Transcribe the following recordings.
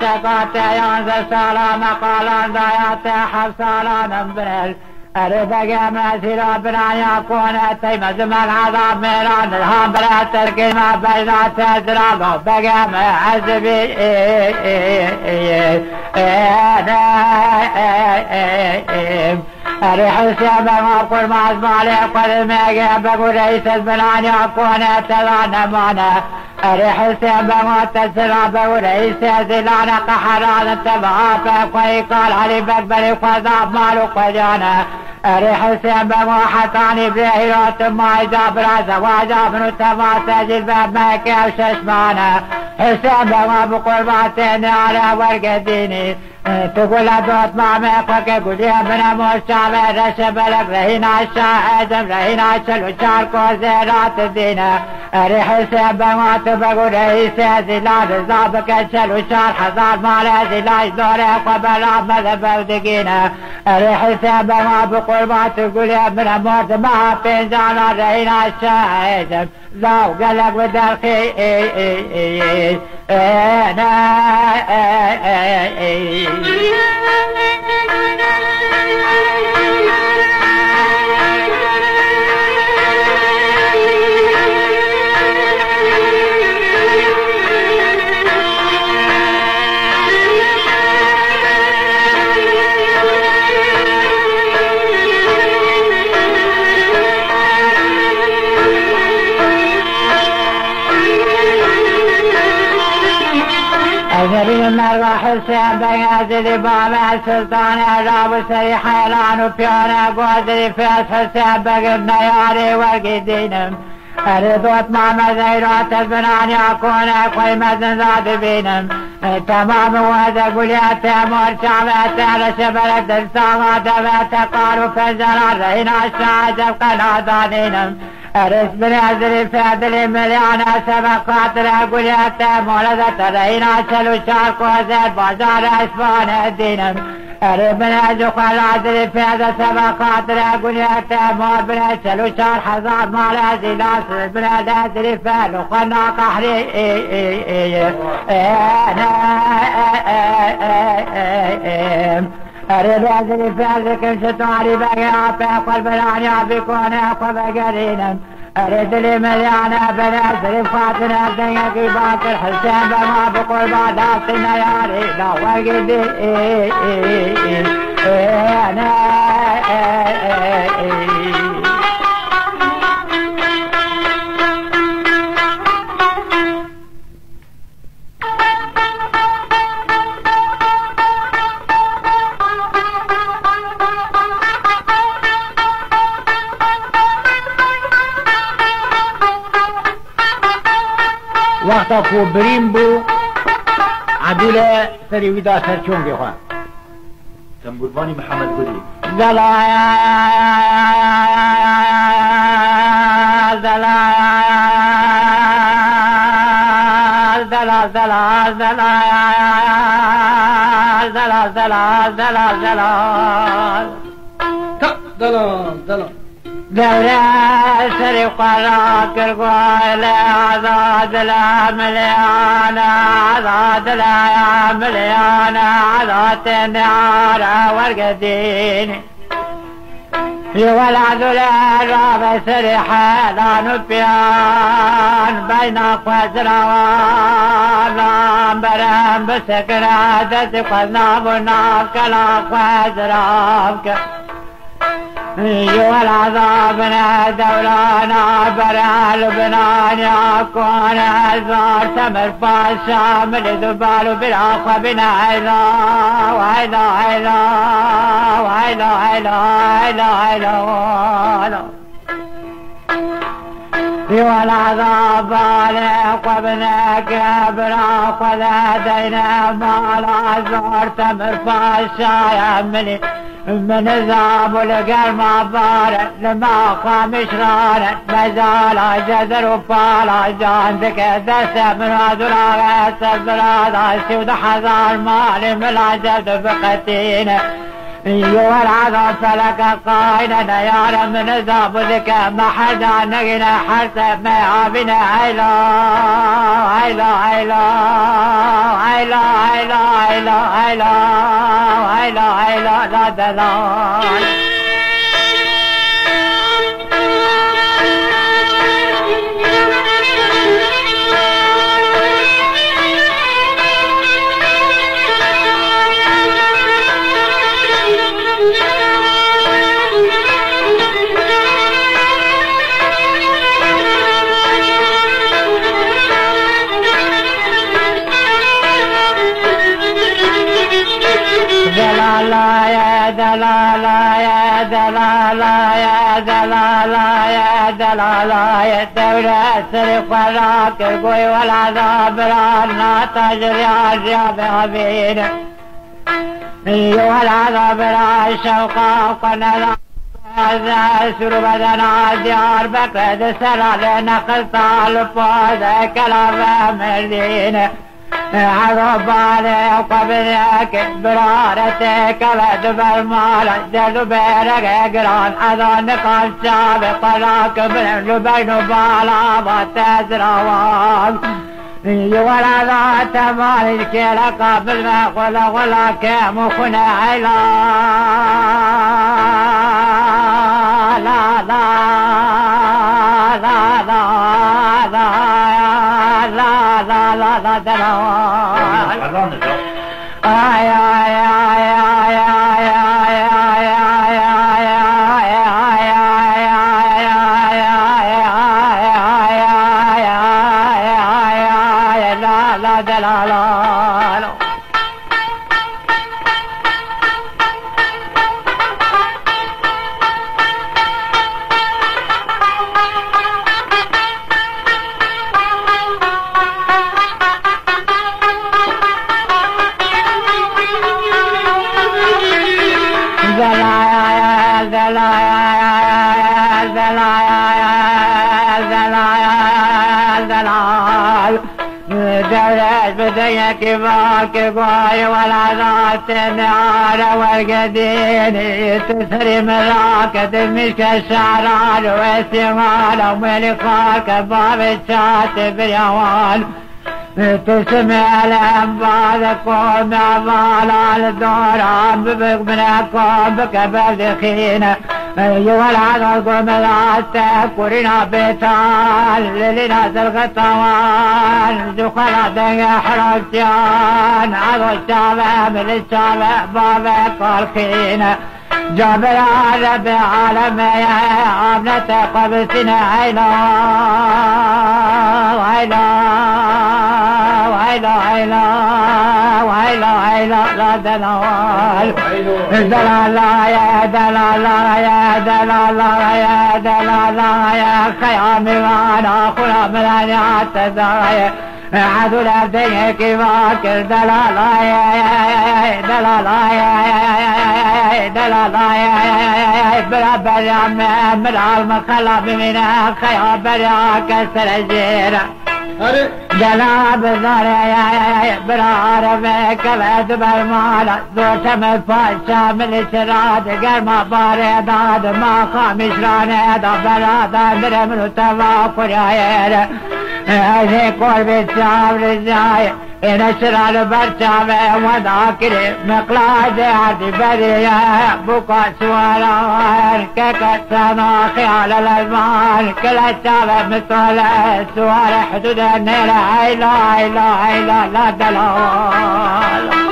سقاط ينزل سلام قالان ضيعت حصالا بنل أرفق مسير بنا يكون تيمز من عذاب ميران الهام بلا تركي ما بين تزرق بقى معزبي أريح السبب وأقول ما أسمع لي قل ما بقول رئيس البنان يكون تظنمانا أريح السبب وتسرب ورئيس زلان قحران تبعافك ويقال علي بقبل وضاب مالك وجانا أريح السبب وحطاني بهيرات ما جابر زواجا تبع سجل باب ما كيف ششمانا السبب وبقرباتين على ورق ديني تقول دوت مع ميقوك يقول يا بنا مشابه رشبلك رهينا الشاهد رهينا الشلوشار كوزيرات الدينة ريح السبوات بقول رئيس زلال رزابك الشلوشار حزار مال زلاج دورك وبلا مذهب ودقينة ريح السبوات بقربات تقول يا بنا موت ما بينجانا رهينا الشاهد لو قلق ودرخي أجري المرغح السيب بيازي بابا السلطان الراب سري حيلان وبيانا قوزي فيس السيب بقبنا ياري وقدينم أريدوت مع مزيرات البنان يكون قيمة ذات بينم تمام وهذا قولي تامور شعبات على شبلك دلسامات بيتقارو في الجلال رهينا الشاعج القناضانينم أرس بنازل فادل مليانا سبقات لأقول يا مولدت رهينا شلو شاركو زيد بازار اسبان الدينم أرس بنازل خلازل فادل سبقات لأقول يا مول بنا شلو شار حزار مالا زلاس بنازل فادل قنا قحري أريد أزل فازك شطاري بقى أفاق البلاني بكون أقوى قرينا أريد لي مليانا بنازل فاتنا بدنيا باكر حسين بما بقول بعد أفتنا ياري لا وقدي وقتا کو بریم بو عدل سری ویدا سرچون بخواه تنبوربانی محمد گلی زلایا دورة سري قراك القوال عضاد لا مليانا عضاد لا مليانا عضاد النار والقدين يولد الراب سري حالا نبيان بين قزروان برام بسكرات قلنا بناف كلا قزرافك والعذاب دولانا برا لبنان يكون هزار تمر فاشا من ذبال بالعقوة بنا عيلا وعيلا عيلا وعيلا عيلا عيلا عيلا والعذاب عليك وابنك برا خذا مال زور تمر فاشا يا ملي من ذاب القلب بارد لما قام شرارد مازال جذر وفالا جاندك دسة من هذولا سبرا داسي ودحضار مالي من العجب بقتين أيها العذاب فلك قائنا نيانا من زابدك ما حدا نقنا حرس ما عابنا عيلا عيلا عيلا عيلا عيلا عيلا عيلا عيلا عيلا لا دلال دلالا يا دلالا يا دلالا يا دلالا يا دلالا يا الدولة السرق والراكب والعذاب رانا تجري عجاب غبين أيها العذاب را الشوق قنلا سر بدنا ديار بكرد سرى لنقل طالب وذا كلام مردين عذاب عليك وبذاك برارتك ودبر مال جل بيرك اقران اذانك السابق لك بين بالا وتزروان ولا ذات مالك لك بالما ولا كمخنا علا لا لا لا لا لا لا لا لا لا دلال آي آي آي آي آي آي آي آي لا لا دلال بديك باك باي ولا ذات النار والقدين تسري ملاك دمشق الشعران والسمان وملقاك باب الشات باليوان تسمع الأنباء قوم أمال على الدوران بمنكم بكبر خينا أيها العذاب قوم لا تكورنا بيتان لنا الغطوان دخل دنيا حرمتيان عذو الشابه من الشابه بابك والخينا جابر عرب عالم يا عملة قبسنا عيلا عيلا عيلا عيلا عيلا عيلا لا دلال دلال يا دلال يا دلال يا دلال يا خيام وانا خلا من التزايا عدل الدنيا كيفاك دلال يا دلال يا دلال يا برابر يا من المخلب من خيام يا كسر الجيرة جناب الزار يا برار بك بعد بالمال زوج من فاشا من الشراد قرما بارداد ما خامش رانه دا بلاد درم توافر يا هذه قرب الشام رجاي إن الشراد برشا وذاكر مقلاد عدي بريا بكا سوالان ككسنا خيال الأزمان كل الشام مثل سوال حدود النيل عيلا عيلا عيلا لا دلال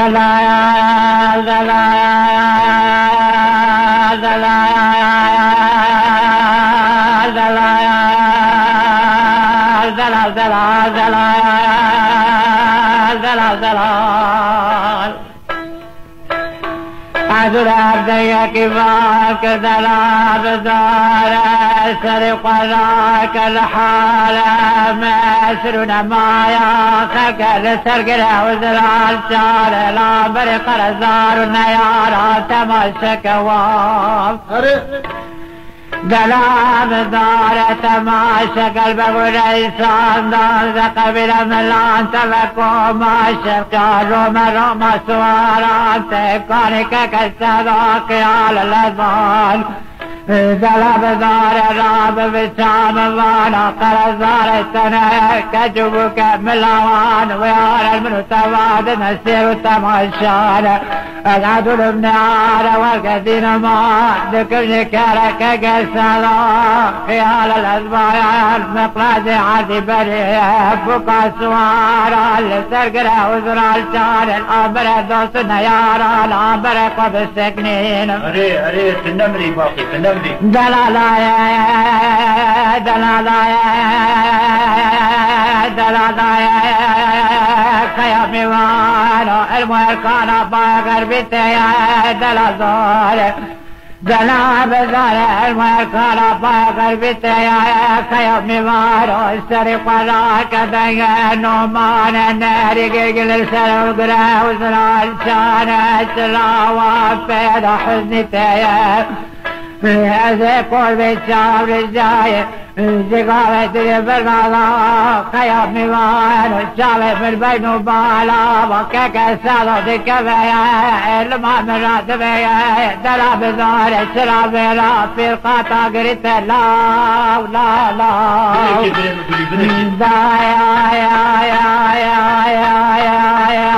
دلال دلال دلال دلال دلال دلال دلال دلال عذر عبدك كبارك دلال دار سر قراك الحالة مسرنا ما ياخك لسرقنا وزرال شار لا برق رزار النيارة تمشك وام دلال دار تماشى قلبك وليسان دار قبل ملان تبكو ماشى قالوا مرمى سواران تكونك كالسلاك على الأذان دلال دار راب بسام وانا قرزار السنة كجبك ملوان ويار المنتواد نسير تماشان العدو ابن عار والقدين ما ذكر ذكرك قسلا خيال الأزبار مقلاد عدي بريه بقى سوارا لسرقرا وزرا الشار الأمر دوس نيارا الأمر قب السكنين أري تنمري باقي تنمري دلالايا دلالايا دلالايا خيامي وانا المهركانا باقر بيتيا دلازول دلاب زال المهركانا باقر بيتيا خيامي وانا السرق وراك دنيا نومان النار قلقل السر وقرا وزرا الشان السلا وفيدا حزني تيا هذا قول بالشعب الجاي زقارة بالغلا خيام نوان الشعب في البين وبالا وكاك السالة كبايا الماء من رات بيا دلا بزار السلام لا في القاطع قريت لا لا لا دا يا يا يا يا يا يا يا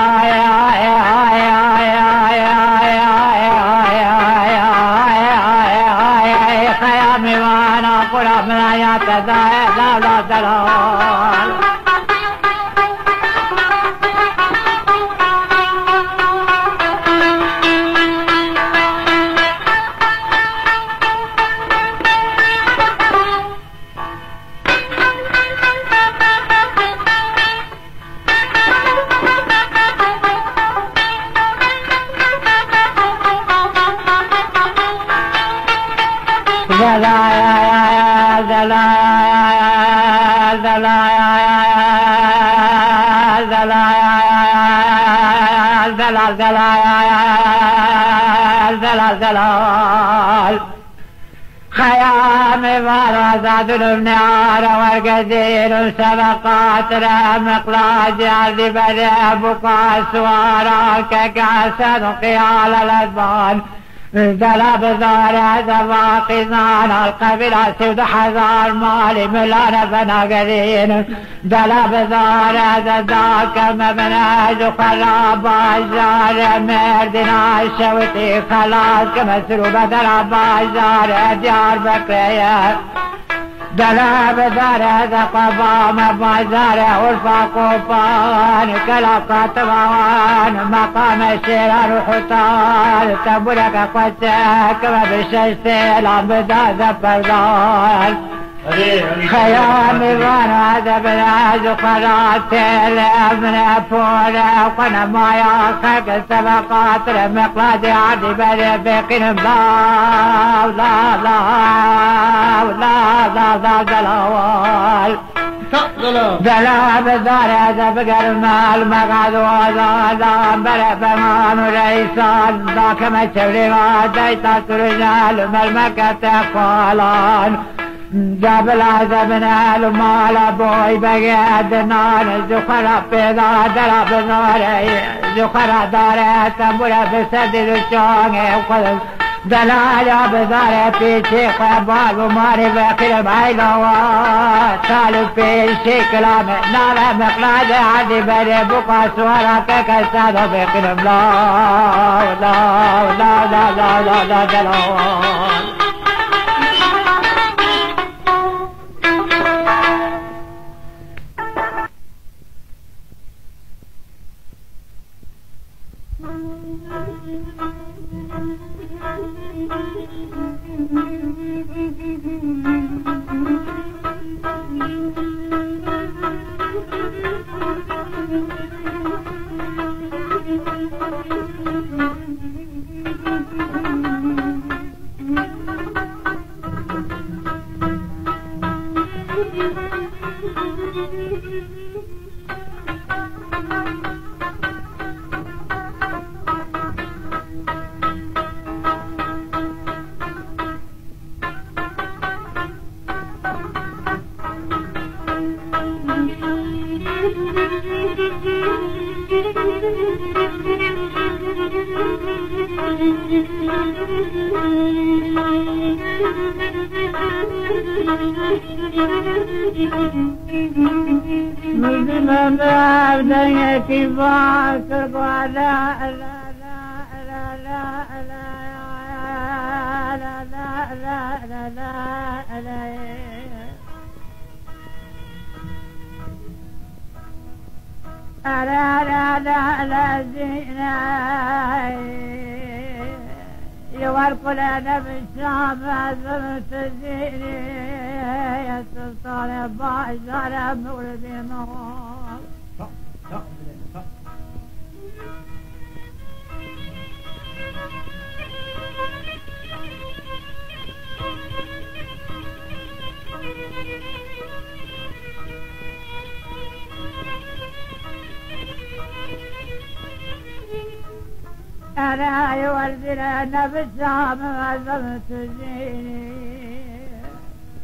يا تزايد لا لا دلال زلال خيام فرزاد النار والقدير سبقات مقلاد عذب بقى سوارا ككاسد قيال الأذبان دلاب زار زواقزان القبلة سود حزار مالي ملان بناقرين دلاب زار ذاك مبناج خراب زار مردنا الشوتي خلاص كمسروبة دلاب زار ديار بكرية دلاب زار قبام بازار والفاق وفان كلاقات وان مقام الشرار حطار تبرك قسك وبششتي لابدا زفردان خيام وانا دبراج قرات الابن فولا قنا ما ياخك السبقات مقلاد عدي بري بقين لا لا لا لا لا لا دلوال دلاب دار بقر المال مقعد وزادان بري بمان وريسان ذاك مشوري وديتا سرجال ملمكة تقالان جبل عزبنا المال بوي بقيد نار زخرة بيضا درب ناري زخرة داري تنبولة بسد الشوق وقلب دلال بزاري في شيخ وابوال وماري بخير بعيلوات سالو في شيخ لامي نالا مقلاد عدي بري بقى سوارا كالسادة بخير لا لا لا لا لا لا لا دلال مسلم بعبدك كفاك لا لا لا لا لا لا لا لا لا زينا يورق لنا بالشام عزمت زيني يا سلطان باجر مولد نور أنا يولدنا بالشام عزمت زيني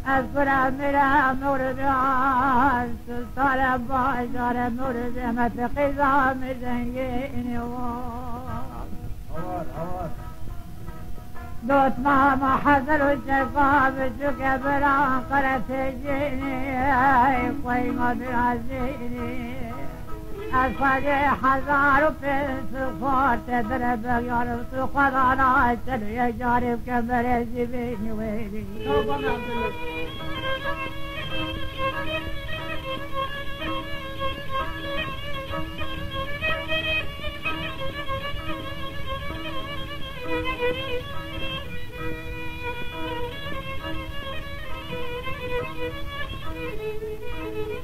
أذكر أمير مورد سلطان باجر مورد متقي زامر زنجيني دوت ماما حضر الشفاف شكبران قرأت جيني قيمة بالعزيني الفرح حزار في سفار تدرب يارب سقرانا سلوية جارب كمر زبيني ويلي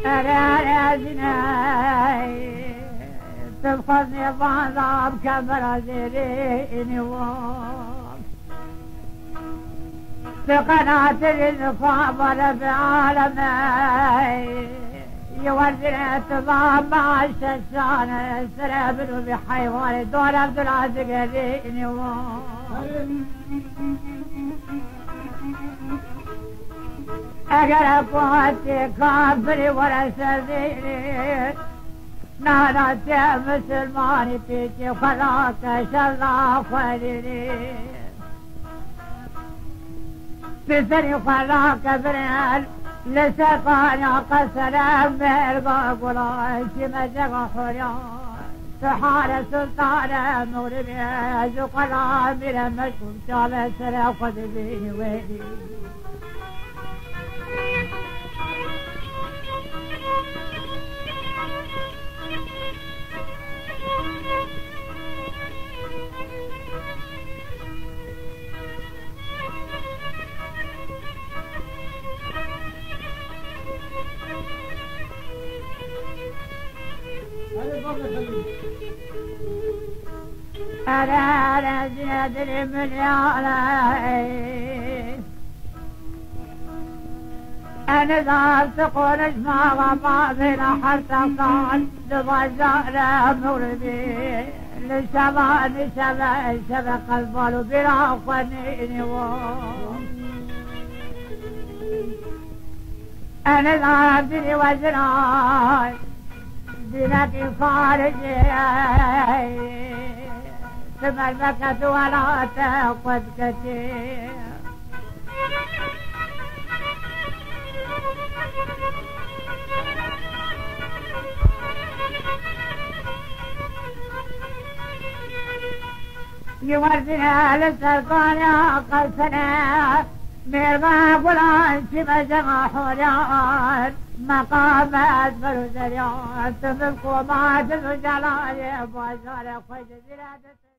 أنا أزناي تبخذني بعضاب كبر زيريني وام بقناة الفابر بعالمي يوزن اتضام مع الششانة سرابل بحيوان دور عبد العزيز قريني وام اگر قوتي كافري ولا سذيري نادت مسلماني فيكي وخلاك شلا خليلي بسري خلاك بريال لسقاني قسلام بيرقى قراش مجق حريان سحارة سلطانة مغربي زقلا من مشكوك شالة سرا قدبيني ويلي أنا زيادة مليانة أنا ذات تقول اسمع وما بين حرتقان لضجارة مغربي للشبان شبق البال بلا قنين أنا ذات وزراي بلك خارجي ثم المكة ولا تقد كثير يوردنا للسلطان قلسنا ميرغا فلان شبه جمع حريان مقام أسفل زريان تملكوا ما تزجلان بازار خوش زرادة